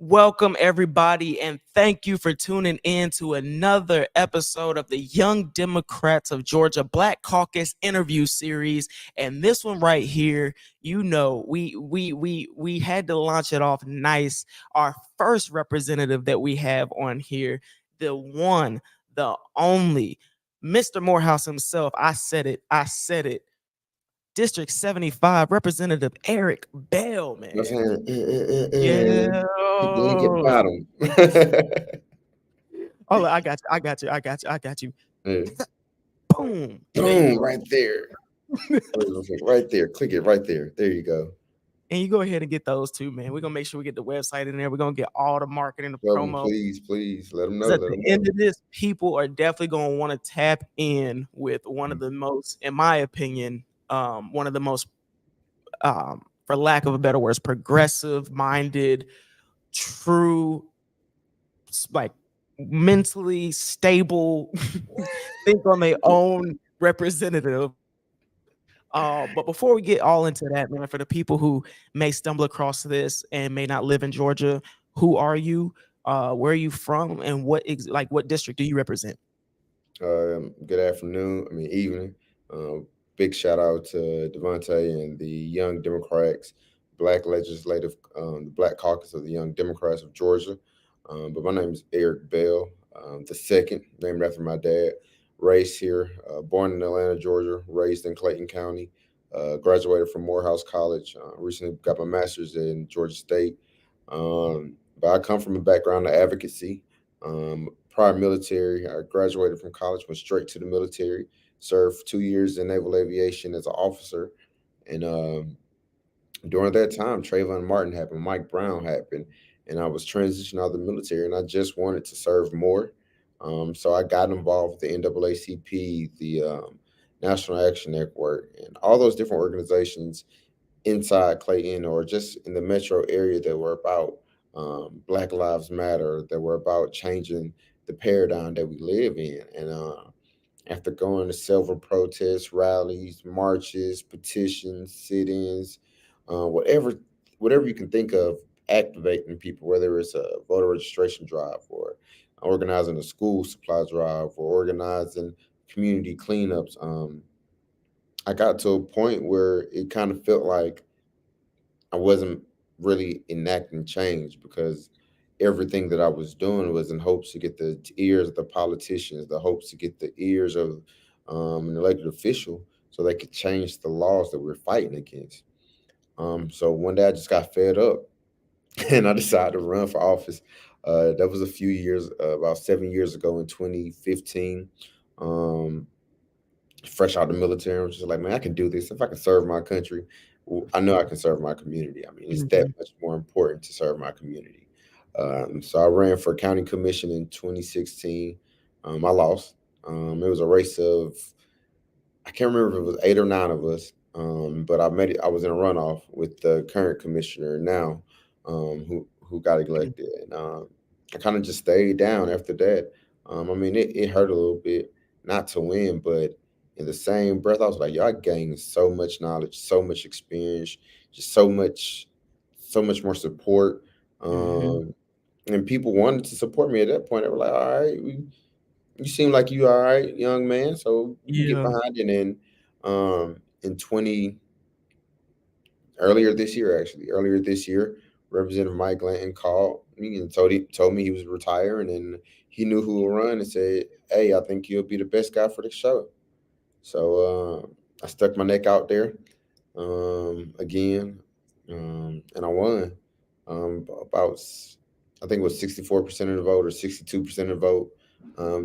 Welcome, everybody, and thank you for tuning in to another episode of the Young Democrats of Georgia Black Caucus interview series. And this one right here, we had to launch it off nice. Our first representative that we have on here, the one, the only, Mr. Morehouse himself. I said it. District 75, Representative Eric Bell, man. I'm saying, Yeah. he did get bottom. Oh, I got you. Yeah. Boom. Boom, right there. Right there. Click it right there. There you go. And you go ahead and get those too, man. We're gonna make sure we get the website in there. We're gonna get all the marketing, the promo. Please. Let them know. At the end of this, people are definitely gonna want to tap in with one of the most, in my opinion, one of the most, for lack of a better words, progressive-minded, true, like mentally stable, think on their own representative. But before we get all into that, man, for the people who may stumble across this and may not live in Georgia, who are you? Where are you from? And what district do you represent? Good afternoon. Evening. Big shout out to Devontae and the Young Democrats, Black Legislative, the Black Caucus of the Young Democrats of Georgia. But my name is Eric Bell, the second, named after my dad. Raised here, born in Atlanta, Georgia, raised in Clayton County, graduated from Morehouse College, recently got my master's in Georgia State. But I come from a background of advocacy. Prior military, I graduated from college, went straight to the military, served 2 years in naval aviation as an officer. And during that time, Trayvon Martin happened, Mike Brown happened, and I was transitioning out of the military, and I just wanted to serve more. So I got involved with the NAACP, the National Action Network, and all those different organizations inside Clayton or just in the metro area that were about Black Lives Matter, that were about changing the paradigm that we live in. And after going to several protests, rallies, marches, petitions, sit-ins, whatever you can think of, activating people, whether it's a voter registration drive or organizing a school supply drive or organizing community cleanups. I got to a point where it kind of felt like I wasn't really enacting change because everything that I was doing was in hopes to get the ears of the politicians, the hopes to get the ears of an elected official so they could change the laws that we're fighting against. So one day I just got fed up and I decided to run for office. That was a few years, about 7 years ago in 2015. Fresh out of the military, I was just like, man, I can do this. If I can serve my country, I know I can serve my community. It's that much more important to serve my community. So I ran for county commission in 2016. I lost. It was a race of, I can't remember if it was 8 or 9 of us, but I was in a runoff with the current commissioner now, who got elected. And I kind of just stayed down after that. It hurt a little bit not to win, but in the same breath, I was like, yo, I gained so much knowledge, so much experience, just so much more support. And people wanted to support me at that point. They were like, all right, you seem like you all right, young man, so you can get behind it. And earlier this year, Representative Mike Glanton called me and told me he was retiring and he knew who would run and said, hey, I think you'll be the best guy for the show. So I stuck my neck out there again, and I won. About, I think it was 64% of the vote or 62% of the vote.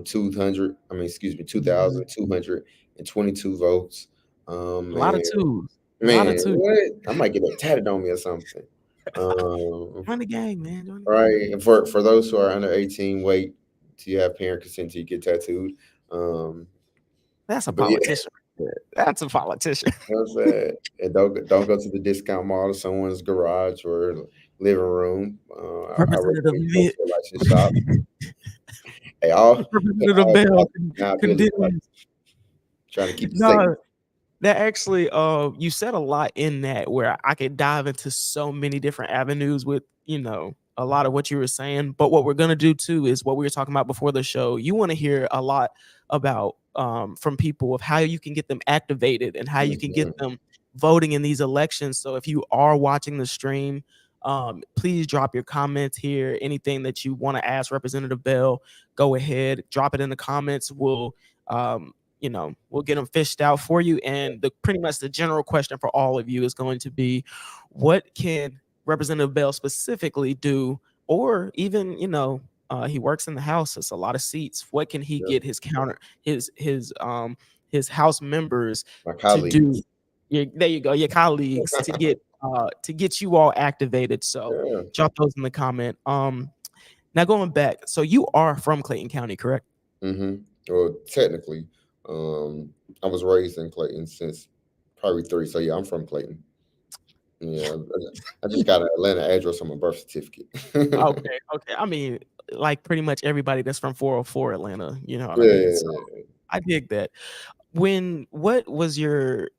2,222 votes. A lot of twos. Man, what? I might get that tatted on me or something. Join the gang, man. Right. And for those who are under 18, wait till you have parent consent till you get tattooed. That's a politician. Yeah. That's a politician. You know what I'm saying? And don't go to the discount mall or someone's garage or living room. I recommend you go to a licensed shop. Hey, Representative Bell trying to keep it safe. That actually, you said a lot in that where I could dive into so many different avenues with, a lot of what you were saying. But what we're gonna do too is what we were talking about before the show. You want to hear a lot about from people of how you can get them activated and how you can get Mhm. them voting in these elections. So if you are watching the stream, please drop your comments here. Anything that you want to ask Representative Bell, go ahead, drop it in the comments. We'll get them fished out for you. And the pretty much the general question for all of you is going to be, what can Representative Bell specifically do, or even he works in the House. It's a lot of seats. What can he Yeah. get his House members My to do? colleagues. Yeah, there you go. Your colleagues to get you all activated. So Yeah. drop those in the comment. Now going back, so you are from Clayton County, correct? Hmm. Well, technically, um, I was raised in Clayton since probably three. So yeah, I'm from Clayton. Yeah, I just got an Atlanta address on my birth certificate. Okay, okay. I mean, like pretty much everybody that's from 404 Atlanta, you know what I mean? So Yeah. I dig that. What was your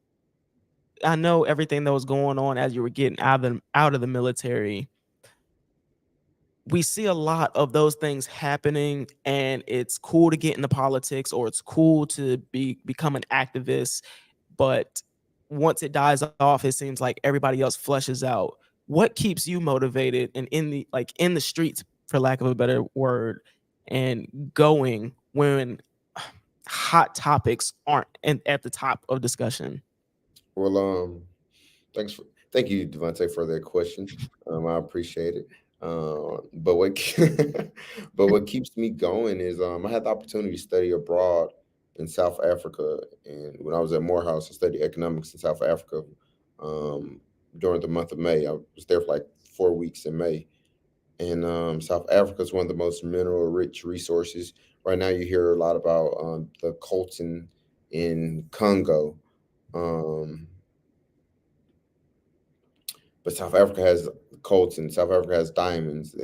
I know everything that was going on as you were getting out of the military. We see a lot of those things happening, and it's cool to get into politics, or it's cool to become an activist, but once it dies off, it seems like everybody else flushes out. What keeps you motivated and in the streets, for lack of a better word, and going when hot topics aren't at the top of discussion? Well, thanks for thank you, Devontae, for that question. I appreciate it. But what but what keeps me going is I had the opportunity to study abroad in South Africa, and when I was at Morehouse, I studied economics in South Africa during the month of May. I was there for like 4 weeks in May, and South Africa is one of the most mineral rich resources. Right now, you hear a lot about the coltan in Congo. Um, but South Africa has coltan. South Africa has diamonds.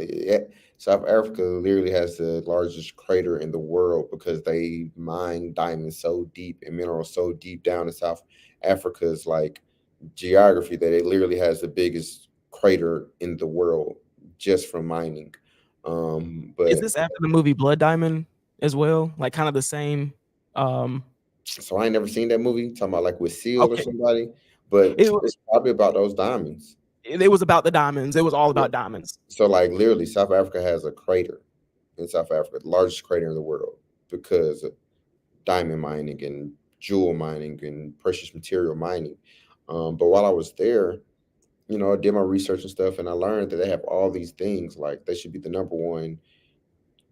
South Africa literally has the largest crater in the world because they mine diamonds so deep and minerals so deep down in South Africa's like geography that it literally has the biggest crater in the world just from mining. Is But this after the movie Blood Diamond as well? Like kind of the same. Um, so I ain't never seen that movie. Talking about like with Seal or okay, somebody, but it, it's probably about those diamonds. it was about the diamonds. It was all Yeah. about diamonds. So like literally, South Africa has a crater in South Africa, the largest crater in the world, because of diamond mining and jewel mining and precious material mining. But while I was there, I did my research and stuff, and I learned that they have all these things. Like they should be the number one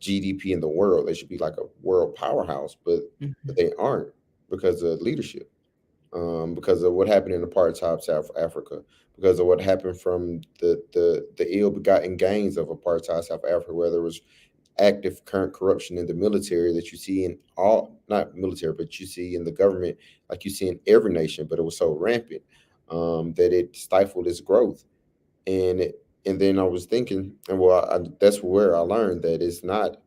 GDP in the world. They should be like a world powerhouse, but Mhm. they aren't because of leadership. Because of what happened in apartheid South Africa, because of what happened from the ill-begotten gains of apartheid South Africa, where there was active current corruption in the military that you see in all, not military, but you see in the government, like you see in every nation, but it was so rampant that it stifled its growth. And then I was thinking, and that's where I learned that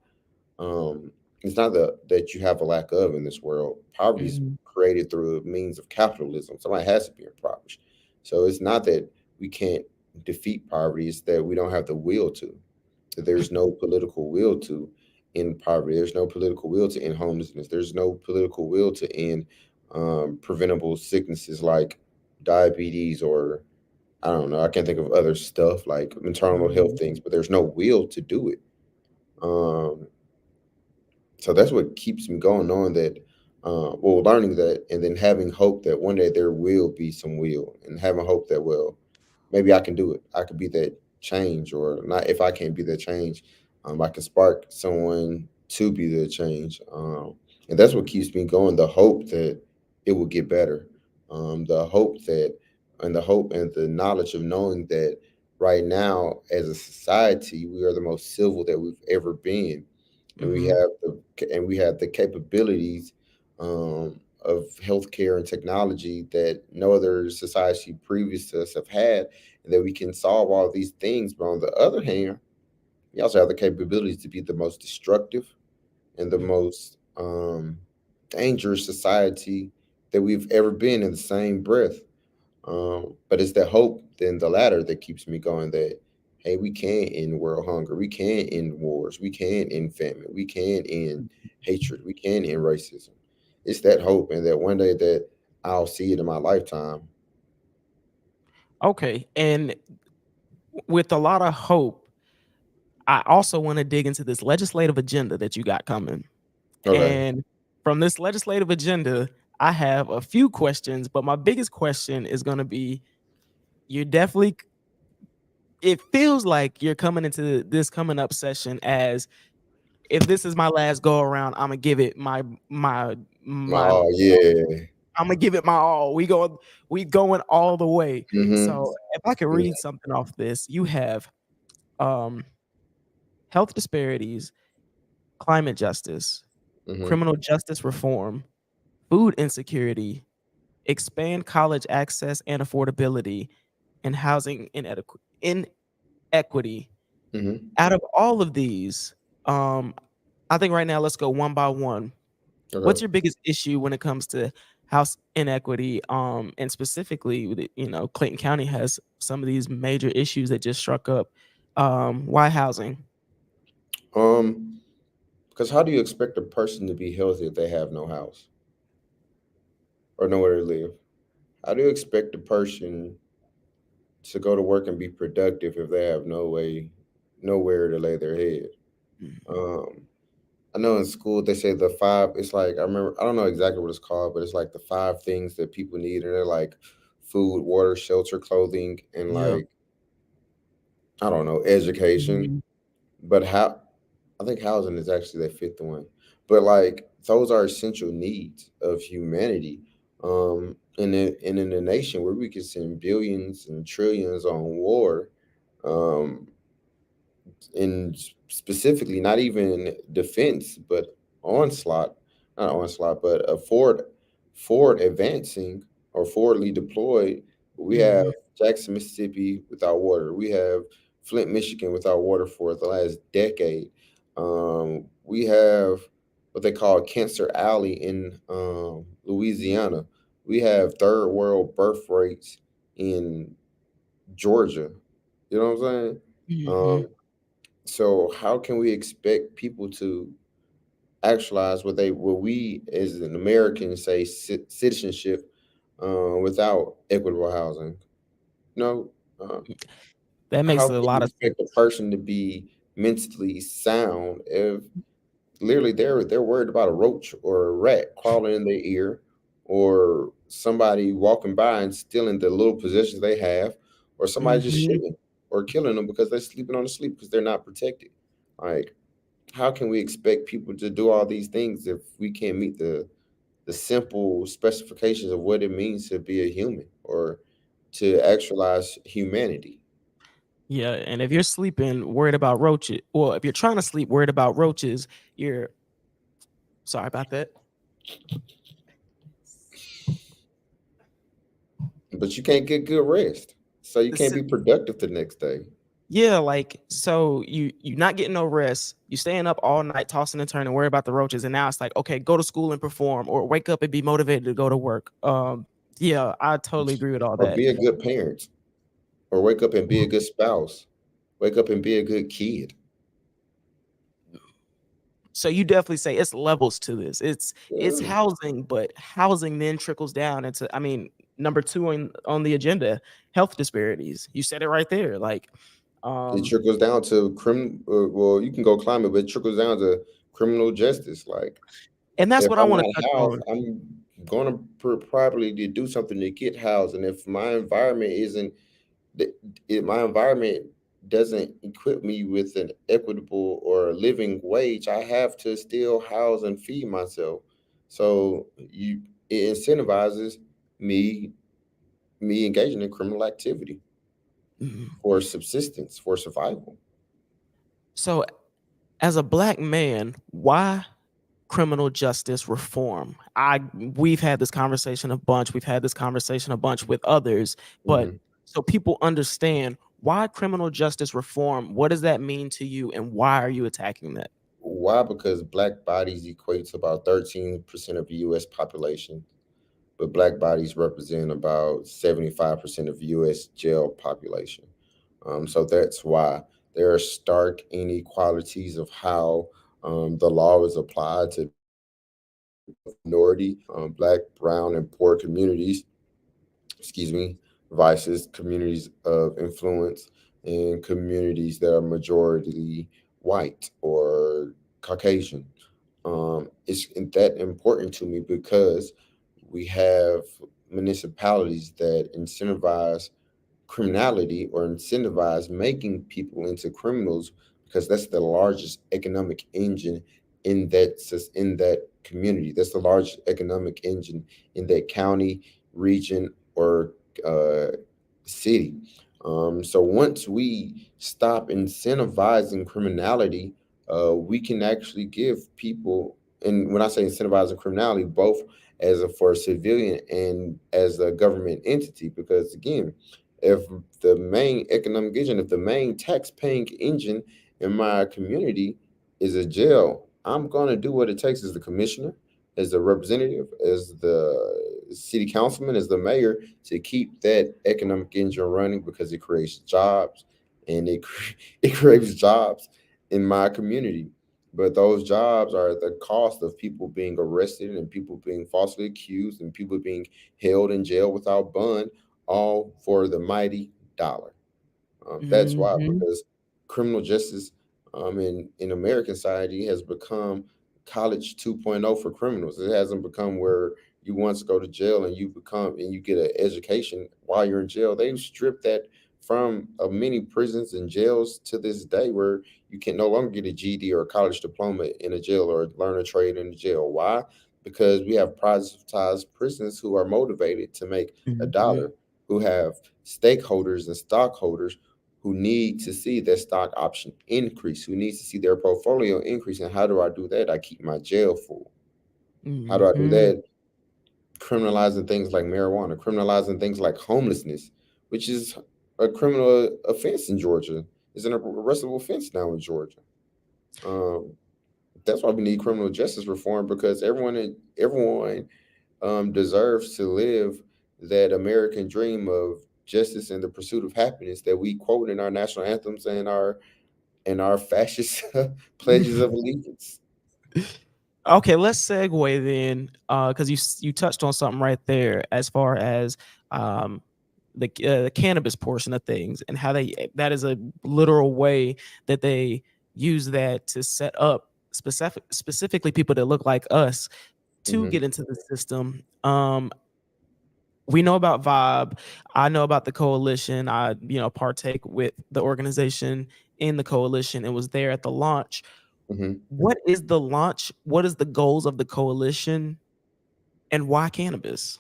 um, it's not that you have a lack of in this world. Poverty is Mhm. created through a means of capitalism. Somebody has to be impoverished. So it's not that we can't defeat poverty, it's that we don't have the will to. That there's no political will to end poverty. There's no political will to end homelessness. There's no political will to end preventable sicknesses like diabetes, or I don't know. I can't think of other stuff like maternal health Mhm. things, but there's no will to do it. Um, so that's what keeps me going, knowing that, learning that, and then having hope that one day there will be some will, and having hope that, well, maybe I can do it. I could be that change, or not. If I can't be that change, I can spark someone to be the change, and that's what keeps me going. The hope that it will get better, the hope that, and the hope and the knowledge of knowing that right now, as a society, we are the most civil that we've ever been, and we Mhm. have the capabilities of healthcare and technology that no other society previous to us have had, and that we can solve all these things. But on the other hand, we also have the capabilities to be the most destructive and the most dangerous society that we've ever been in the same breath. But it's the hope, then the latter, that keeps me going. That hey, we can end world hunger, we can end wars, we can end famine, we can end hatred, we can end racism. It's that hope, and that one day that I'll see it in my lifetime. Okay, and with a lot of hope, I also want to dig into this legislative agenda that you got coming. Okay. And from this legislative agenda, I have a few questions, but my biggest question is going to be, you're definitely, it feels like you're coming into this coming up session as, if this is my last go around, I'm gonna give it my Oh yeah. I'm gonna give it my all. We going all the way. Mm-hmm. So if I could Yeah. read something off this, you have um health disparities, climate justice, Mm-hmm. criminal justice reform, food insecurity, expand college access and affordability, and housing inequity. Mm-hmm. Out of all of these, um, I think right now let's go one by one. What's Okay. your biggest issue when it comes to house inequity? And specifically, Clayton County has some of these major issues that just struck up. Why housing? Um, because how do you expect a person to be healthy if they have no house or nowhere to live? How do you expect a person to go to work and be productive if they have nowhere to lay their head? Mhm. Um, I know in school they say the five. It's like I remember. I don't know exactly what it's called, but it's like the five things that people need, and they're like food, water, shelter, clothing, and Yeah. like I don't know, education. Mhm. But how? I think housing is actually the fifth one. But like those are essential needs of humanity. And in a nation where we can send billions and trillions on war, um, and specifically not even defense, but onslaught, not onslaught, but a forward advancing or forwardly deployed. We have Mhm. Jackson, Mississippi without water. We have Flint, Michigan without water for the last decade. We have what they call Cancer Alley in Louisiana. We have third world birth rates in Georgia. You know what I'm saying? Mhm. So how can we expect people to actualize what we as an American say citizenship without equitable housing? No. Uh, That how makes a can you lot of expect a sense. person to be mentally sound if literally they're worried about a roach or a rat crawling in their ear, or somebody walking by and stealing the little possessions they have, or somebody just Mhm. shooting or killing them because they're sleeping on the sleep because they're not protected? Like, how can we expect people to do all these things if we can't meet the simple specifications of what it means to be a human or to actualize humanity? Yeah, and if you're sleeping worried about roaches, well, if you're trying to sleep worried about roaches, you're sorry about that. But you can't get good rest, so you The can't si- be productive the next day. Yeah, like so you not getting no rest. You staying up all night tossing and turning, worry about the roaches, and now it's like, okay, go to school and perform, or wake up and be motivated to go to work. Yeah, I totally agree with all Or that. be a good parent, or wake up and be a good spouse, wake up and be a good kid. So you definitely say it's levels to this. It's Yeah. housing, but housing then trickles down into, I mean, number two on the agenda, health disparities. You said it right there. Like, It um, trickles down to well, you can go climate, but it trickles down to criminal justice. Like, and that's if what I I'm want to not touch housed, on. I'm gonna probably to do something to get housed. And if my environment isn't, th- if my environment doesn't equip me with an equitable or a living wage, I have to still house and feed myself. So it incentivizes me me engaging in criminal activity Mhm. for subsistence, for survival. So as a black man, why criminal justice reform? We've had this conversation a bunch. We've had this conversation a bunch with others, but Mhm. so people understand, why criminal justice reform? What does that mean to you, and why are you attacking that? Why? Because black bodies equate to about 13% of the U.S. population, but black bodies represent about 75% of U.S. jail population. So that's why there are stark inequalities of how the law is applied to minority, black, brown, and poor communities, excuse me, vices, communities of influence, and communities that are majority white or Caucasian. It's that important to me because we have municipalities that incentivize criminality or incentivize making people into criminals because that's the largest economic engine in that community. That's the largest economic engine in that county, region, or uh, city. So once we stop incentivizing criminality, we can actually give people, and when I say incentivizing criminality, both as a for a civilian and as a government entity, because again, if the main economic engine, if the main tax paying engine in my community is a jail, I'm going to do what it takes as the commissioner, as the representative, as the city councilman, as the mayor to keep that economic engine running because it creates jobs and it creates jobs in my community. But those jobs are at the cost of people being arrested and people being falsely accused and people being held in jail without bond, all for the mighty dollar. That's why, Hmm. because criminal justice in American society has become college 2.0 for criminals. It hasn't become where you once go to jail and you get an education while you're in jail. They've stripped that from many prisons and jails to this day, where you can no longer get a GED or a college diploma in a jail or learn a trade in a jail. Why? Because we have privatized prisons who are motivated to make a Hmm. dollar, who have stakeholders and stockholders who need to see their stock option increase, who needs to see their portfolio increase. And how do I do that? I keep my jail full. How do I do Hmm. that? Criminalizing things like marijuana, criminalizing things like homelessness, which is a criminal offense in Georgia. It's an arrestable offense now in Georgia. Um, that's why we need criminal justice reform, because everyone deserves to live that American dream of justice and the pursuit of happiness that we quote in our national anthems and our fascist pledges of allegiance. Okay, let's segue then, because you touched on something right there as far as um, the cannabis portion of things and how that is a literal way that they use that to set up specifically people that look like us to Hmm. get into the system. We know about Vibe. I know about the coalition. I partake with the organization in the coalition and was there at the launch. Hmm. What is the launch? What is the goals of the coalition, and why cannabis?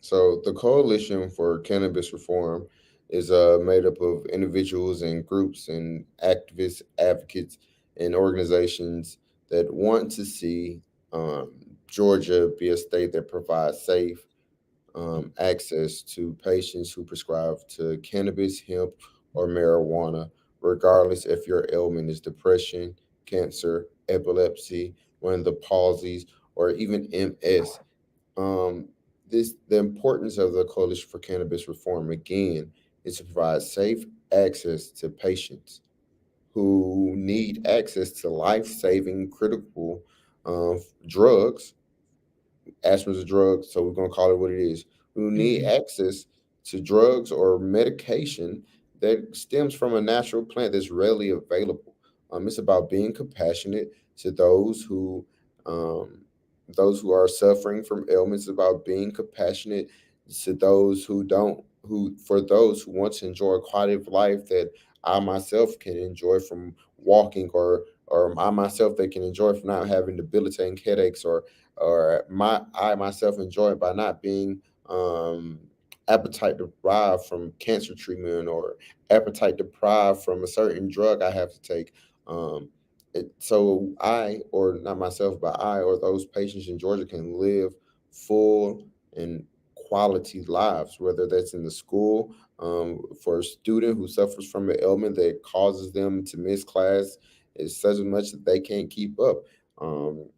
So the Coalition for Cannabis Reform is made up of individuals and groups and activists, advocates, and organizations that want to see Georgia be a state that provides safe access to patients who prescribe to cannabis, hemp, or marijuana, regardless if your ailment is depression, cancer, epilepsy, one of the palsies, or even MS. Um, the importance of the Coalition for Cannabis Reform again is to provide safe access to patients who need access to life-saving critical drugs. Aspirin's a drug, so we're gonna call it what it is. Who need Mhm, access to drugs or medication that stems from a natural plant that's readily available. It's about being compassionate to um, those who are suffering from ailments. About being compassionate to those who don't, who for those who want to enjoy a quality of life that I myself can enjoy from walking, or I myself that can enjoy from not having debilitating headaches, or I myself enjoy it by not being appetite deprived from cancer treatment, or appetite deprived from a certain drug I have to take. So I, or not myself, but I or those patients in Georgia can live full and quality lives, whether that's in the school, for a student who suffers from an ailment that causes them to miss class is such much that they can't keep up. Um,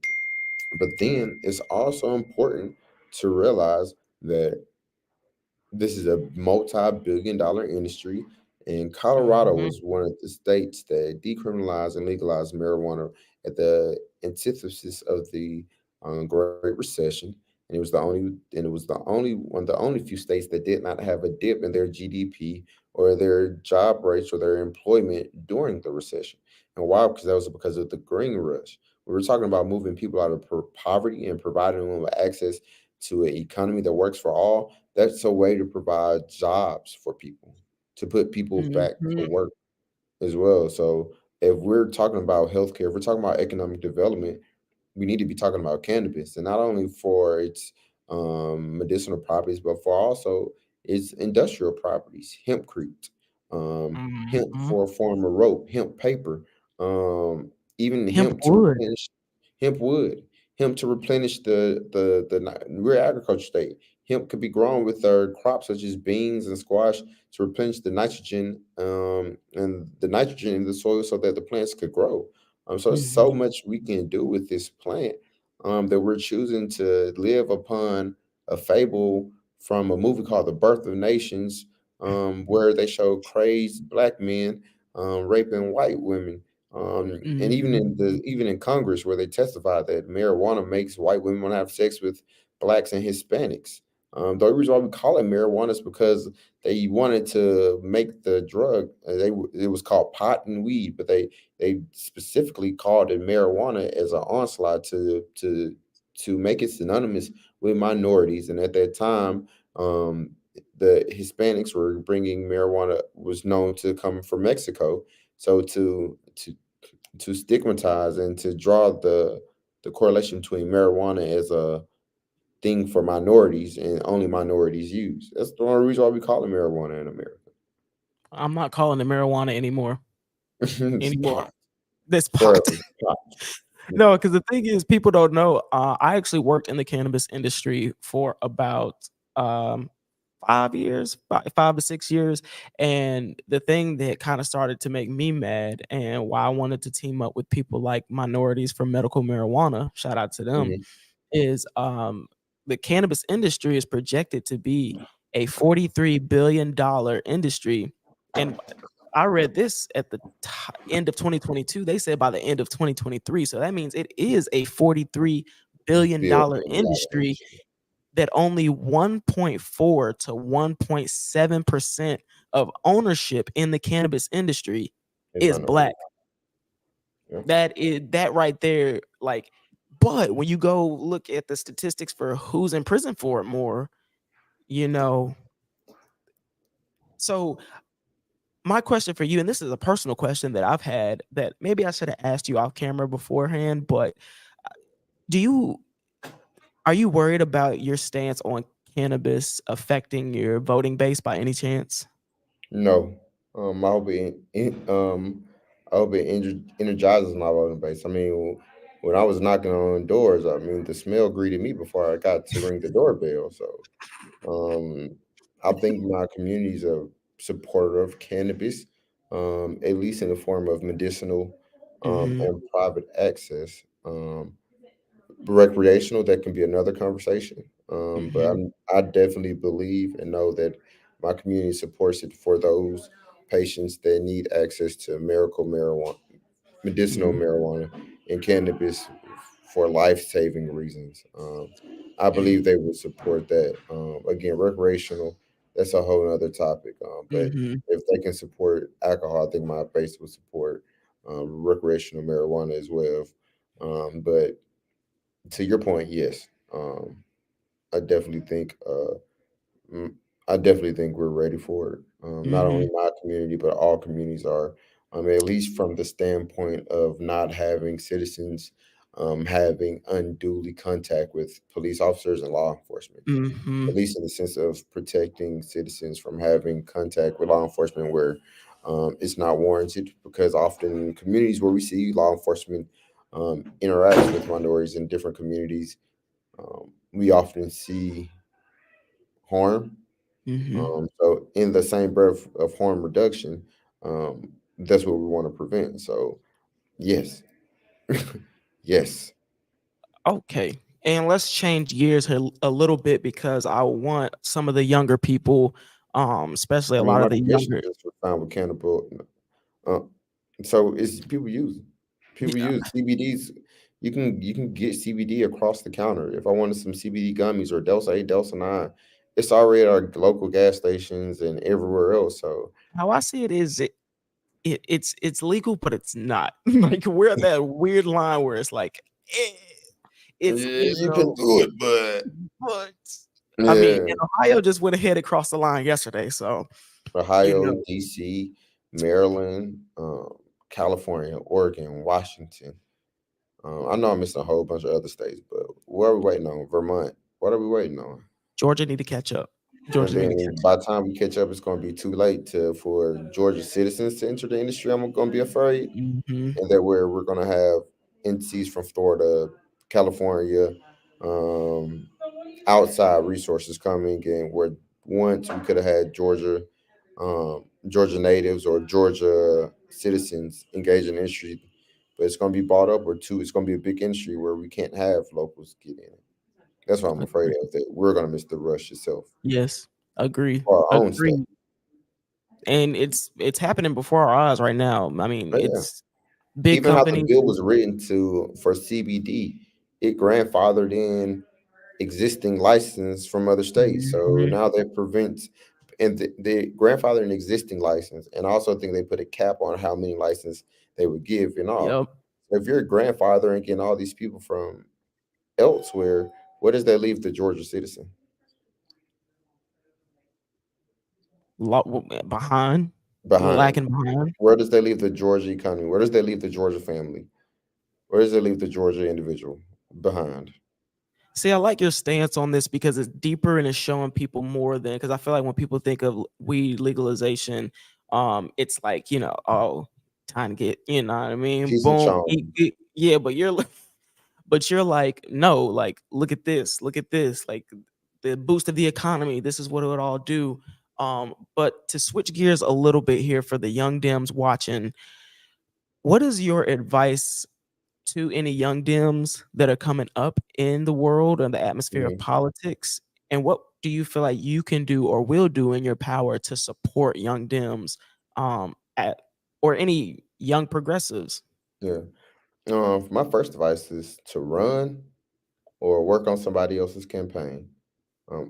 but then it's also important to realize that this is a multi-billion-dollar industry, And Colorado Mhm. was one of the states that decriminalized and legalized marijuana at the antithesis of the Great Recession. And it was the only one of the only few states that did not have a dip in their GDP or their job rates or their employment during the recession. And why? Because that was because of the green rush. We were talking about moving people out of poverty and providing them with access to an economy that works for all. That's a way to provide jobs for people, to put people back to Mhm. work as well. So if we're talking about healthcare, if we're talking about economic development, we need to be talking about cannabis, and not only for its medicinal properties, but for also its industrial properties, hempcrete, hemp Mhm. for a form of rope, hemp paper, um, even Hemp hemp to wood. replenish hemp wood, hemp to replenish we're agriculture state. Hemp could be grown with crops such as beans and squash to replenish the nitrogen and the nitrogen in the soil so that the plants could grow. So there's so Mhm. much we can do with this plant that we're choosing to live upon a fable from a movie called The Birth of Nations, where they show crazed black men raping white women. And Mhm. even in Congress, where they testified that marijuana makes white women want to have sex with blacks and Hispanics. The only reason why we call it marijuana is because they wanted to make the drug. It was called pot and weed, but they specifically called it marijuana as an onslaught to make it synonymous with minorities. And at that time, the Hispanics were bringing marijuana was known to come from Mexico. So to stigmatize and to draw the correlation between marijuana as a thing for minorities and only minorities use. That's the only reason why we call it marijuana in America. I'm not calling it marijuana anymore. It's Anymore. pot. This Forever pot. pot. No, because the thing is, people don't know. I actually worked in the cannabis industry for about 5 years, 5 to 6 years. And the thing that kind of started to make me mad and why I wanted to team up with people like minorities for medical marijuana, shout out to them, Mhm. is the cannabis industry is projected to be a $43 billion industry. And I read this at the end of 2022. They said by the end of 2023. So that means it is a $43 billion $1 billion industry industry that only 1.4 to 1.7% of ownership in the cannabis industry is is minority. black. Yeah. That right there, like, but when you go look at the statistics for who's in prison for it more, you know. So my question for you, and this is a personal question that I've had that maybe I should have asked you off camera beforehand, but do you are you worried about your stance on cannabis affecting your voting base by any chance? No. I hope it energizes my voting base. I mean, when I was knocking on doors, I mean, the smell greeted me before I got to ring the doorbell. So Um, I think my communities are supporter of cannabis, at least in the form of medicinal Mhm. and private access. Recreational, that can be another conversation. But Mhm. I definitely believe and know that my community supports it for those patients that need access to medicinal Mhm. marijuana and cannabis for life-saving reasons. I believe they would support that. Again, recreational, that's a whole other topic. But Mhm. if they can support alcohol, I think my base would support recreational marijuana as well. But to your point, yes, I definitely think Mm, I definitely think we're ready for it. Not only Mhm. my community, but all communities are. At least from the standpoint of not having citizens having unduly contact with police officers and law enforcement. At Mhm. least in the sense of protecting citizens from having contact with law enforcement where it's not warranted. Because often in communities where we see law enforcement interact with minorities in different communities, we often see harm. Mhm. So in the same breath of harm reduction, that's what we want to prevent. So yes, yes. Okay. And let's change gears here a little bit because I want some of the younger people, especially I a mean, lot my of the commission younger. is for found with cannabis. Uh, so it's people Yeah. use CBDs. You can get CBD across the counter. If I wanted some CBD gummies or Delta 8, Delta 9, it's already at our local gas stations and everywhere else. So How I see it is it's legal, but it's not. Like we're at that weird line where it's like eh, it's yeah, you can do it, but but I mean, yeah, and Ohio just went ahead across the line yesterday, so you Ohio, know, DC, Maryland, California, Oregon, Washington. I know I'm missing a whole bunch of other states, but what are we waiting on? Vermont. What are we waiting on? Georgia need to catch up. And Georgia need to then catch by the time we catch up, it's going to be too late for Georgia citizens to enter the industry. I'm going to be afraid, up. Hmm. and that where we're going to have entities from Florida, California, um, outside resources coming in. Where once we could have had Georgia natives or Georgia citizens engage in industry, but it's going to be bought up, or two, it's going to be a big industry where we can't have locals get in. That's what I'm afraid of. That we're going to miss the rush itself Yes, agree, for our own sake. agree. And it's happening before our eyes right now. I mean, Oh, yeah. it's big Even how the companies. bill was written to for CBD, it grandfathered in existing license from other states. So Mhm. now that prevents and the grandfather an existing license, and I also think they put a cap on how many license they would give and all. Yep. So if you're a grandfather and getting all these people from elsewhere, where does that leave the Georgia citizen Behind, behind? lacking behind. Where does that leave the Georgia economy? Where does that leave the Georgia family? Where does that leave the Georgia individual behind? See, I like your stance on this because it's deeper and it's showing people more than because I feel like when people think of weed legalization, it's like oh, time to get, you know what I mean? Peace and Boom, charm. yeah, but but you're like, no, like look at this, like the boost of the economy. This is what it would all do. But to switch gears a little bit here for the young Dems watching, what is your advice to any young Dems that are coming up in the world and the atmosphere of Mhm. politics? And what do you feel like you can do or will do in your power to support young Dems at or any young progressives? Yeah. My first advice is to run or work on somebody else's campaign.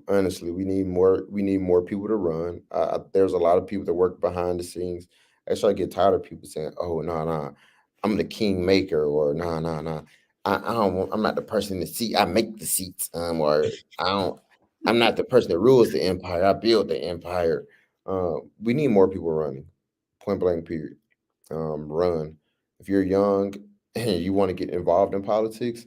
Honestly, we need more people to run. There's a lot of people that work behind the scenes. Actually, I get tired of people saying, "Oh, no, no, I'm the king maker," or "No, no, no, I don't. I'm not the person in the seat. I make the seats." Or I don't. I'm not the person that rules the empire. I build the empire. We need more people running. Point blank. Period. Run. If you're young and you want to get involved in politics,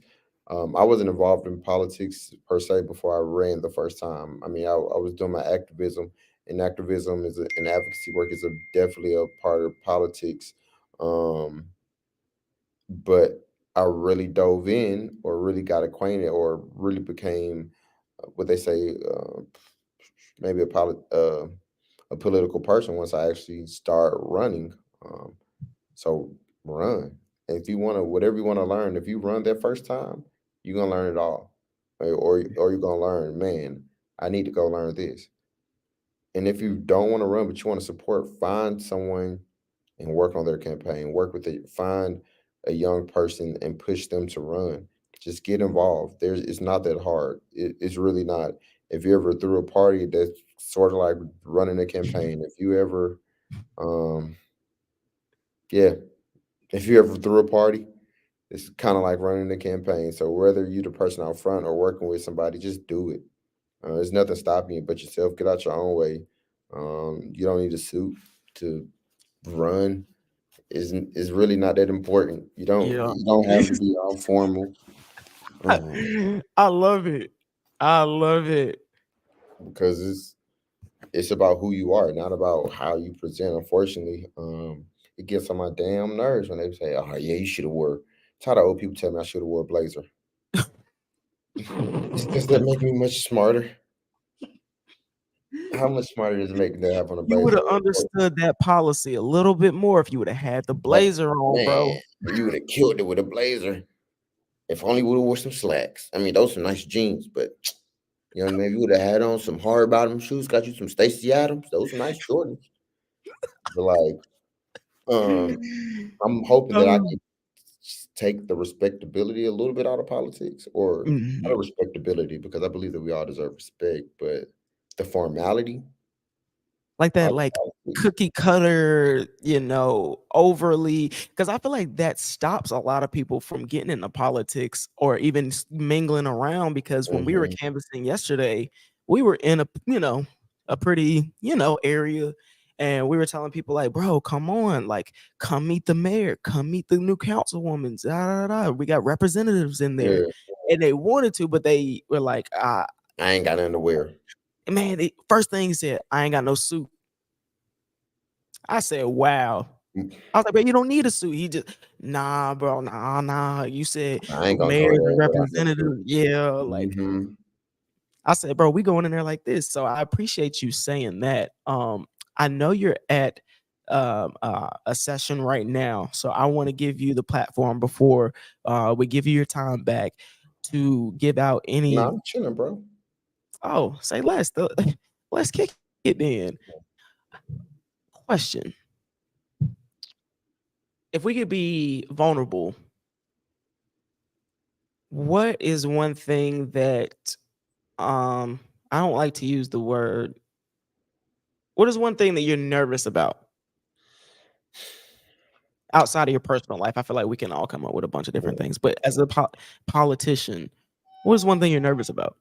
I wasn't involved in politics per se before I ran the first time. I mean, I was doing my activism, and activism and advocacy work is definitely a part of politics. Um, but I really dove in, or really got acquainted, or really became what they say, maybe a political person once I actually start running. Um, so run. And if you want to, whatever you want to learn, if you run that first time, you're gonna learn it all, or you're gonna learn, man, I need to go learn this. And if you don't want to run, but you want to support, find someone and work on their campaign. Work with it. Find a young person and push them to run. Just get involved. It's not that hard. It's really not. If you ever threw a party, that's sort of like running a campaign. If you ever, um, yeah, if you ever threw a party, it's kind of like running a campaign. So whether you're the person out front or working with somebody, just do it. There's nothing stopping you but yourself. Get out your own way. You don't need a suit to run. Is really not that important. You don't Yeah. you don't have to be all formal, um, I love it. I love it. because it's about who you are, not about how you present. Unfortunately, it gets on my damn nerves when they say, "Oh yeah, you should have wore." Tired of old people tell me I should have wore a blazer. Does that make me much smarter? How much smarter does it make me to have on a You would blazer? have understood that policy a little bit more if you would have had the That blazer on, man, bro. you would have killed it with a blazer. If only would have wore some slacks. I mean, those are nice jeans, but young man, you would have had on some hard bottom shoes. Got you some Stacy Adams. Those are nice Jordans. But like, I'm hoping that I Um, can take the respectability a little bit out of politics, or not a mhm. respectability, because I believe that we all deserve respect, but the formality Like out that, of like politics. cookie cutter, overly, because I feel like that stops a lot of people from getting into politics or even mingling around. Because when we were Hmm. canvassing yesterday, we were in a pretty area, and we were telling people like, bro, come on, like, come meet the mayor, come meet the new councilwoman, da, da, da. We got representatives in there, Yeah, and they wanted to, but they were like, I ain't got nothing to wear. man, first thing he said, I ain't got no suit. I said, wow. I was like, bro, you don't need a suit. He just, nah, bro, nah. You said I ain't gonna go mayors and there without no suit. representatives. Yeah. Like, Hmm. I said, bro, we going in there like this. So I appreciate you saying that. I know you're at a session right now. So I want to give you the platform before we give you your time back to give out No, any. I'm chilling, bro. Oh, say less. Let's kick it then. Question. If we could be vulnerable, what is one thing that I don't like to use the word. What is one thing that you're nervous about outside of your personal life? I feel like we can all come up with a bunch of different things, but as a politician, what is one thing you're nervous about?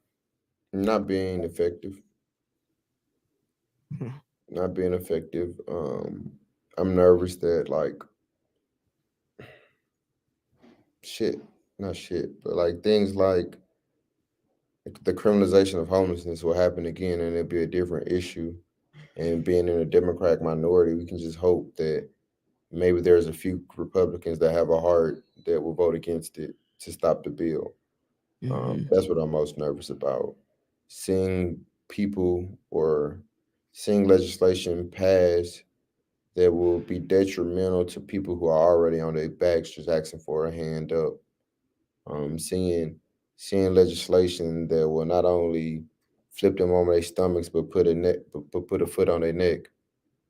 Not being effective. Hmm. Not being effective. I'm nervous that like shit, not shit, but like things like the criminalization of homelessness will happen again, and it'll be a different issue. And being in a Democratic minority, we can just hope that maybe there's a few Republicans that have a heart that will vote against it to stop the bill. Hmm. That's what I'm most nervous about. Seeing people or seeing legislation pass that will be detrimental to people who are already on their backs just asking for a hand up. Seeing legislation that will not only flip them on their stomachs but put a foot on their neck,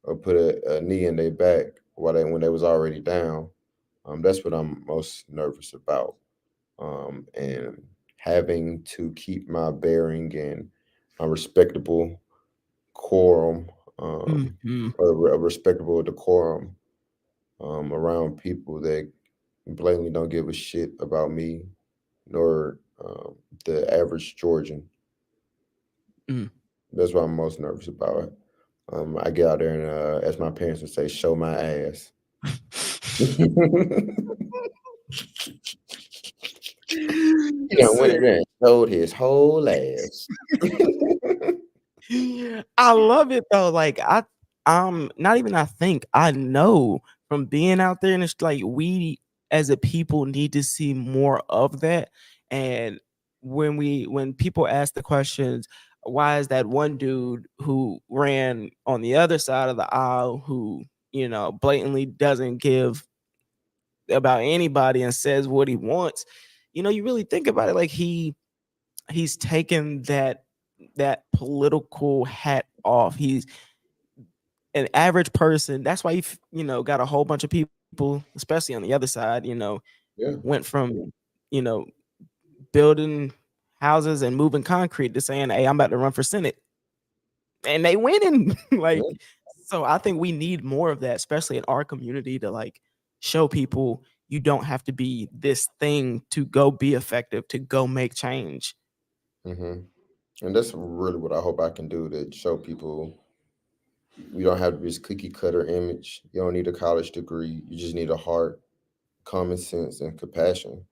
or put a knee in their back while when they was already down. That's what I'm most nervous about. And having to keep my bearing and a respectable quorum, Hmm. or a respectable decorum, around people that blatantly don't give a shit about me, nor the average Georgian. Mm. That's what I'm most nervous about. I get out there and, as my parents would say, show my ass. Went in Sick. there and showed his whole ass. I love it though. Like not even I think I know from being out there, and it's like we as a people need to see more of that. And when people ask the questions, why is that one dude who ran on the other side of the aisle who, blatantly doesn't give about anybody and says what he wants, you really think about it, like he's taken that political hat off. He's an average person. That's why got a whole bunch of people, especially on the other side, Yeah. went from you know building houses and moving concrete to saying, "Hey, I'm about to run for Senate," and they winning. Yeah. Like, so I think we need more of that, especially in our community, to like show people you don't have to be this thing to go be effective, to go make change. Hmm. And that's really what I hope I can do, to show people we don't have this cookie cutter image. You don't need a college degree. You just need a heart, common sense, and compassion,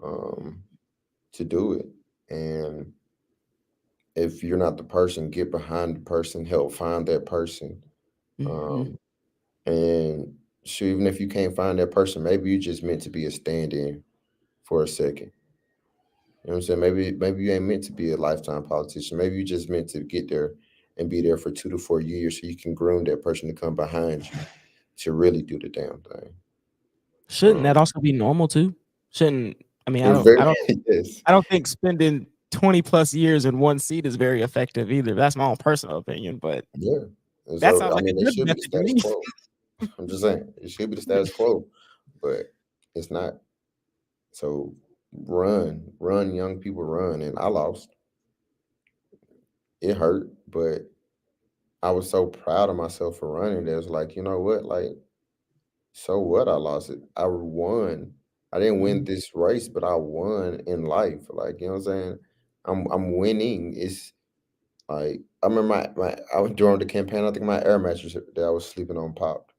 um, to do it. And if you're not the person, get behind the person, help find that person. Hmm. Um, and so even if you can't find that person, maybe you just meant to be a stand-in for a second. You know what I'm saying? Maybe you ain't meant to be a lifetime politician. Maybe you just meant to get there and be there for 2 to 4 years so you can groom that person to come behind you to really do the damn thing. Shouldn't Um, that also be normal too? Shouldn't I mean, I and don't very I don't yes, I don't think spending 20 plus years in one seat is very effective either. That's my own personal opinion, but yeah. And That so, sounds I like a mean, it good should be the method to status me. quo. I'm just saying, it should be the status quo, but it's not. So run, young people run. And I lost. It hurt, but I was so proud of myself for running that it was like, you know what? Like, so what? I lost it. I won. I didn't win Mhm. this race, but I won in life. Like, you know what I'm saying? I'm winning. It's like I remember I was during the campaign, I think my air mattress that I was sleeping on popped.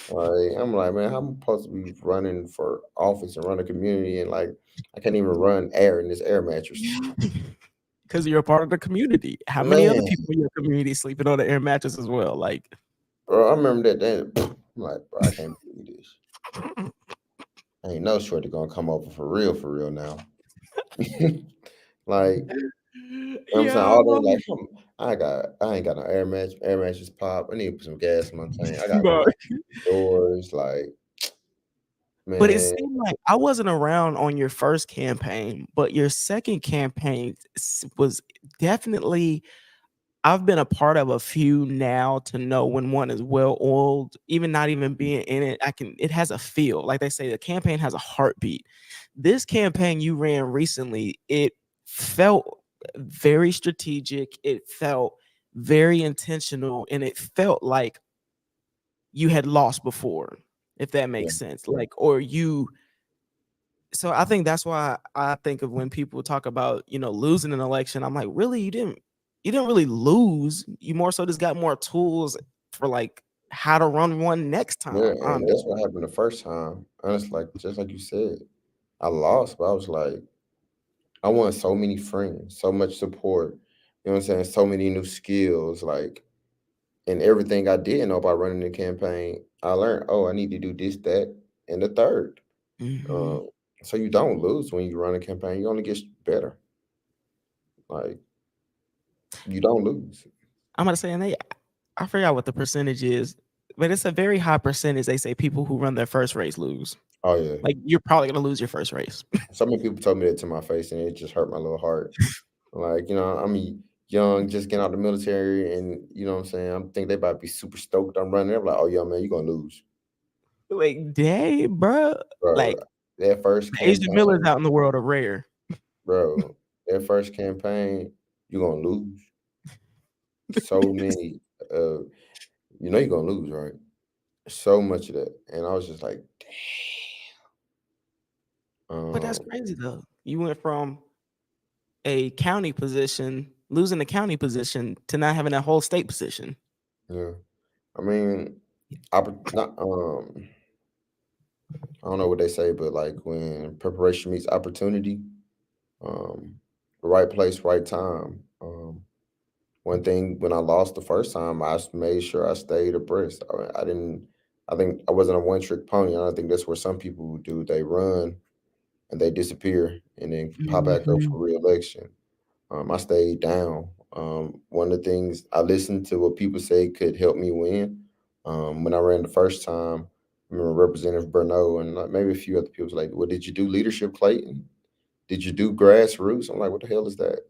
Like, I'm like, man, how am I supposed to be running for office and run a community and like I can't even run air in this air mattress. Because you're a part of the community. How many other Man, people in your community sleeping on the air mattress as well? Like, bro, I remember that day. I'm like, bro, I can't believe this. Ain't no shorty gonna come over for real now. Like, you know what I'm saying? yeah, All day, like, I ain't got no air mattress pop. I need to put some gas in my tank. I got bro. doors, like, But it man, seemed like I wasn't around on your first campaign, but your second campaign was definitely. I've been a part of a few now to know when one is well oiled, even not even being in it. It has a feel. Like they say, the campaign has a heartbeat. This campaign you ran recently, it felt very strategic. It felt very intentional, and it felt like you had lost before, if that yeah, makes sense. Like, or you so I think that's why I think of when people talk about, losing an election, I'm like, really, you didn't really lose. You more so just got more tools for like how to run one next yeah, time, and that's honestly. what happened the first time. Honestly, like just like you said, I lost, but I was like, I won so many friends, so much support. You know what I'm saying? So many new skills, like, and everything I didn't know about running the campaign, I learned. Oh, I need to do this, that, and the third. Hmm. Um, so you don't lose when you run a campaign. You only get better. Like you don't lose. I'm gonna say, and I forgot what the percentage is, but it's a very high percentage. They say people who run their first race lose. Oh yeah. Like you're probably gonna lose your first race. So many people told me that to my face, and it just hurt my little heart. Like, I'm young, just getting out of the military, and you know what I'm saying. I'm think they about to be super stoked. I'm running. They're like, "Oh yeah, man, you gonna lose, Like, dang, bro. bro." Like That first Asia Miller's campaign, out in the world are rare. bro. That first campaign, you gonna lose. So many. Uh, you're gonna lose, right? So much of that, and I was just like, But that's um, crazy though. You went from a county position, losing the county position to not having that whole state position. yeah. I mean, not I don't know what they say, but like when preparation meets opportunity, um, right place, right time. One thing when I lost the first time, made sure I stayed abreast. I didn't. I think I wasn't a one trick pony. And I think that's where some people do. They run and they disappear and then pop back up Mhm, for reelection. I stayed down. One of the things I listened to what people say could help me win. When I ran the first time, I remember Representative Bruno and like maybe a few other people was like, "Well, did you do leadership, Clayton? Did you do grassroots?" I'm like, "What the hell is that?"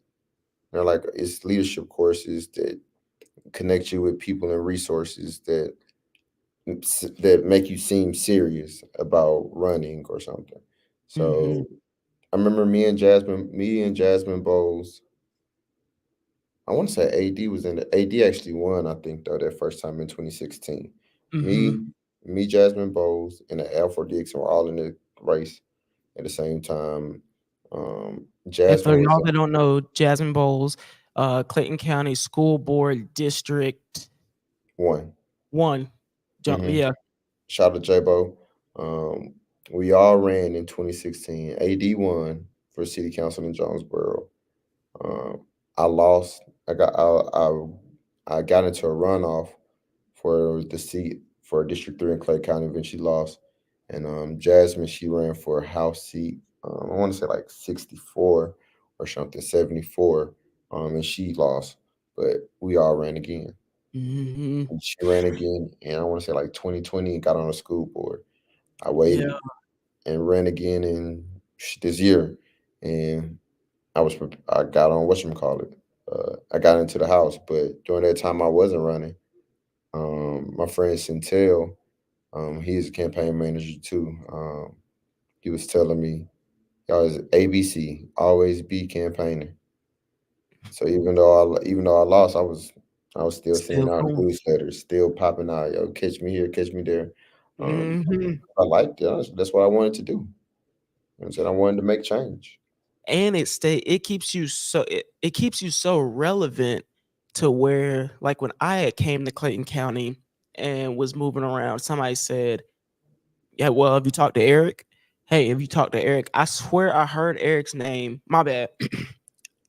They're like, "It's leadership courses that connect you with people and resources that make you seem serious about running or something." mhm, So I remember me and Jasmine Bowles. I want to say AD was in the AD actually won, I think, though, that first time in 2016. mhm. Me, Jasmine Bowles, and the Alfred Dixon were all in the race at the same time. And for Jasmine was y'all that don't know, Jasmine Bowles, Clayton County School Board District one. 1. Hmm. Yeah. Shout out to J-Bo. Um, we all ran in 2016. AD won for city council in Jonesboro. Um, I lost. I got into a runoff for the seat for District 3 in Clay County. Eventually lost. And Jasmine, she ran for a House seat. I want to say like 64 or something, 74. And she lost. But we all ran again. Mhm. And she ran again, and I want to say like 2020 and got on the school board. I Yeah. waited and ran again in this year. And I got on whatchamacallit. I got into the house, but during that time I wasn't running. My friend Centel, he's a campaign manager too. He was telling me, y'all is ABC, always be campaigning. So even though I lost, I was still Still sending out going. newsletters, still popping out, yo, catch me here, catch me there. Um, Hmm. I liked it. Honestly. That's what I wanted to do. You know what I'm saying? I wanted to make change. And it keeps you so it keeps you so relevant to where like when I had came to Clayton County and was moving around, somebody said, yeah, well, have you talked to Eric? Hey, have you talked to Eric? I swear I heard Eric's name. My bad.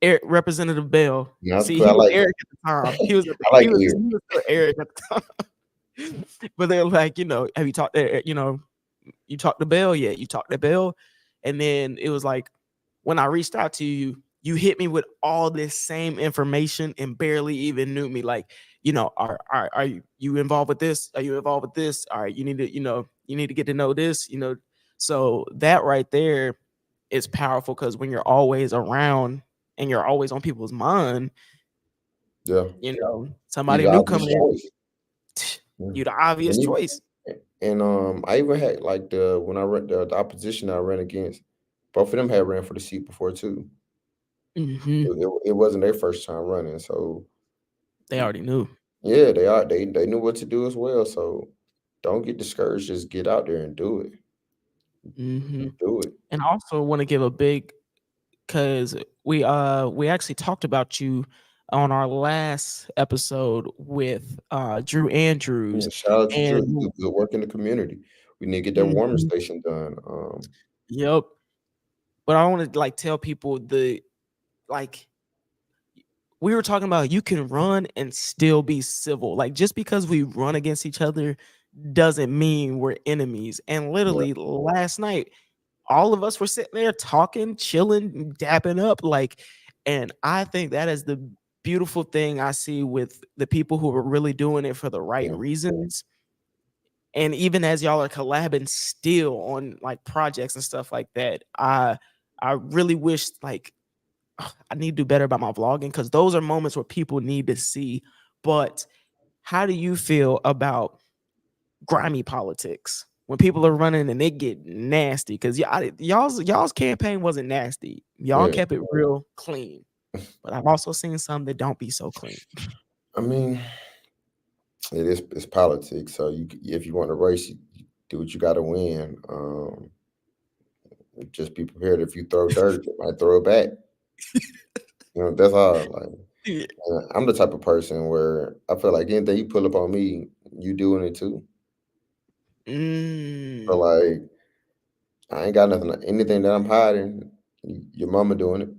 Eric, Representative Bell. You know, that's See, cool. he was Eric at the time. I like ear. He was still Eric at the time. But they're like, have you talked to you talked to Bell yet? You talked to Bell? And then it was like when I reached out to you, you hit me with all this same information and barely even knew me. Like, are you involved with this? Are you involved with this? All right, you need to, you need to get to know this. So that right there is powerful because when you're always around and you're always on people's mind, Yeah. You somebody the new obvious coming in, choice. Yeah. you the obvious And even, choice. and I even had like when I ran the opposition I ran against, both of them had ran for the seat before too. Hmm. It wasn't their first time running, so They already knew. yeah, they are. They knew what to do as well. So don't get discouraged. Just get out there and do it. Hmm. Do it. And I also want to give a big because we actually talked about you on our last episode with Drew Andrews. Yeah, shout out to Drew. He And do good work in the community. We need to get that warming mhm, station done. yep. But I want to like tell people like we were talking about you can run and still be civil. Like just because we run against each other doesn't mean we're enemies. And Yeah, literally last night, all of us were sitting there talking, chilling, dapping up, like, and I think that is the beautiful thing I see with the people who are really doing it for the right yeah. reasons. And even as y'all are collabing still on like projects and stuff like that, I really wish like I need to do better about my vlogging because those are moments where people need to see. But how do you feel about grimy politics when people are running and they get nasty? Because y'all's campaign wasn't nasty. Y'all Yeah. kept it real clean. But I've also seen some that don't be so clean. I mean, it's politics. So if you want to race, you do what you got to win. Just be prepared. If you throw dirt, they might throw it back. That's all. Like Yeah. I'm the type of person where I feel like anything you pull up on me, you doing it too. So Mm. like I ain't got nothing. Anything that I'm hiding, your mama doing it.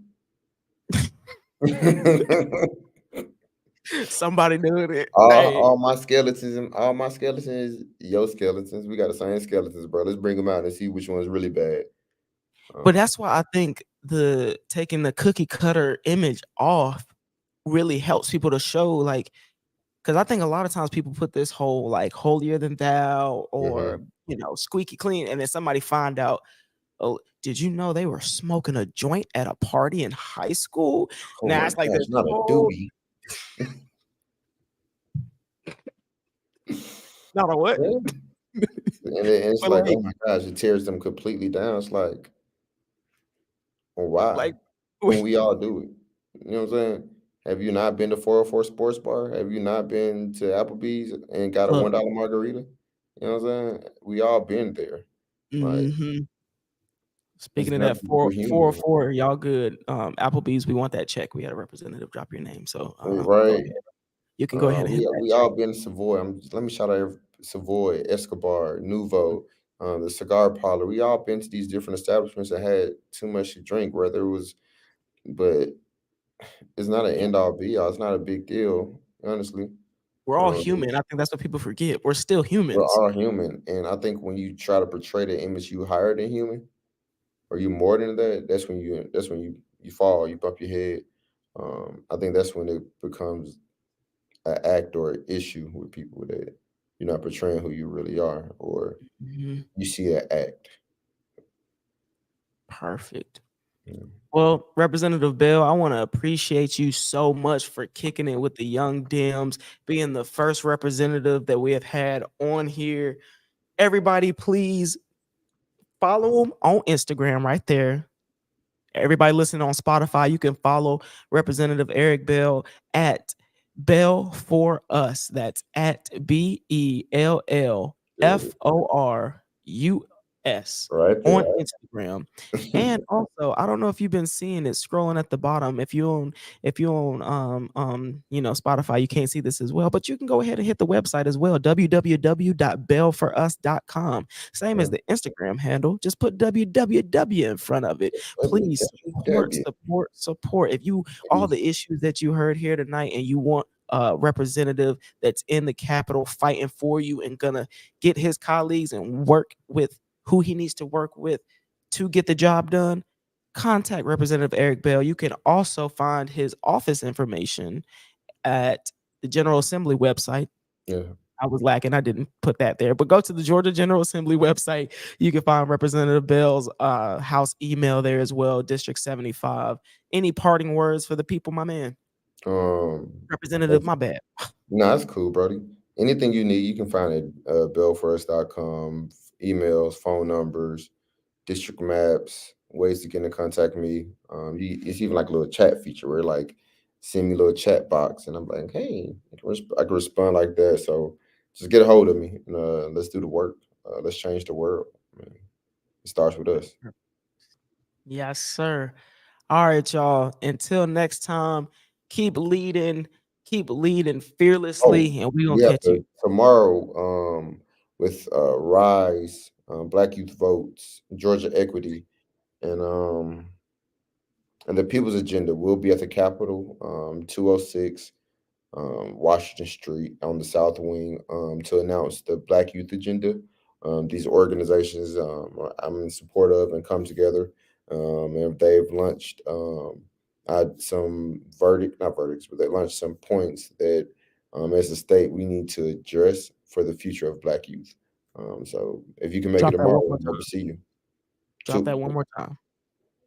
Somebody doing it. all Hey. all my skeletons and all my skeletons, your skeletons. We got the same skeletons, bro. Let's bring them out and see which one's really bad. But Um, that's why I think the taking the cookie cutter image off really helps people to show like because I think a lot of times people put this whole like holier than thou or mhm. squeaky clean, and then somebody find out, oh, did you know they were smoking a joint at a party in high school? Oh Now my it's like gosh, this not a whole doobie. not a what, Yeah. And it's but like, oh my gosh, it tears them completely down. It's like, well, why? like When we all do it. You know what I'm saying? Have you not been to 404 Sports Bar? Have you not been to Applebee's and got a look. $1 margarita? You know what I'm saying? We all been there. Like, Hmm. it's Speaking of that, nothing too four human. four, y'all good. Applebee's, we want that check. We had a representative drop your name, so go Right. ahead. You can go ahead and hit that We check. all been to Savoy. Let me shout out Savoy, Escobar, Nouveau, the cigar parlor. We all been to these different establishments that had too much to drink, whether it was, but it's not an end all be all. It's not a big deal, honestly. We're all Um, human. I think that's what people forget. We're still we're humans. all human, and I think when you try to portray the image you higher than human, or you more than that, that's when you fall, you bump your head. I think that's when it becomes an act or an issue with people that you're not portraying who you really are, or Mhm. you see an act. Perfect. Well, Representative Bell, I want to appreciate you so much for kicking it with the Young Dems, being the first representative that we have had on here. Everybody, please follow him on Instagram right there. Everybody listening on Spotify, you can follow Representative Eric Bell at Bell for Us. That's at BELLFORUS Right on there. Instagram. And also, I don't know if you've been seeing it scrolling at the bottom. If you own Spotify, you can't see this as well, but you can go ahead and hit the website as well, www.bellforus.com. Same Yeah. as the Instagram handle. Just put www in front of it. Please support, WWW. support, support. If you all the issues that you heard here tonight and you want a representative that's in the Capitol fighting for you and gonna get his colleagues and work with who he needs to work with to get the job done, contact Representative Eric Bell. You can also find his office information at the General Assembly website. Yeah. I was lacking. I didn't put that there. But go to the Georgia General Assembly website. You can find Representative Bell's house email there as well, District 75. Any parting words for the people, my man? Um, Representative, my bad. no, that's cool, Brody. Anything you need, you can find it bellforest.com, emails, phone numbers, district maps, ways to get in contact me. It's even like a little chat feature where like send me a little chat box, and I'm like, hey, I can respond like that. So just get a hold of me, and let's do the work. Let's change the world. I mean, it starts with us. Yes, sir. All right, y'all. Until next time, keep leading Oh, fearlessly, and we gonna yeah, catch but you. tomorrow, with Rise, Black Youth Votes, Georgia Equity, and the People's Agenda will be at the Capitol, 206 Washington Street on the South Wing, to announce the Black Youth Agenda. These organizations, I'm in support of and come together, and they've launched some not verdicts, but they launched some points that, as a state, we need to address for the future of Black youth. So if you can make it Drop that one tomorrow, more I'd love to time. see you. Drop So that one more time.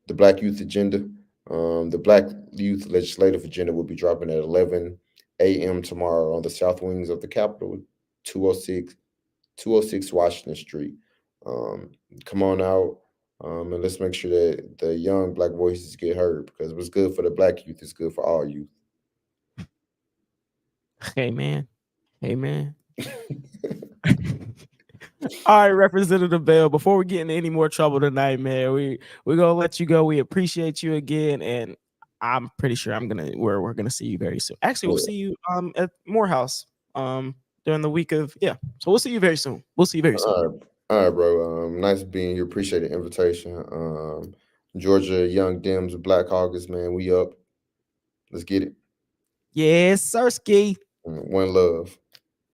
the Black Youth Agenda. The Black Youth Legislative Agenda will be dropping at 11 a.m. tomorrow on the south wings of the Capitol, 206, 206 Washington Street. Um, Come on out, and let's make sure that the young Black voices get heard, because what's good for the Black youth is good for all youth. Hey man. Hey man. All right, Representative Bell. Before we get into any more trouble tonight, man, we're gonna let you go. We appreciate you again, and I'm pretty sure we're gonna see you very soon. Actually, we'll Yeah. see you at Morehouse during the week of So we'll see you very soon. We'll see you very soon. All right, bro. Nice being here. Appreciate the invitation. Georgia Young Dems, Black August, man. We up. Let's get it. Yes, sir, Ski. One love.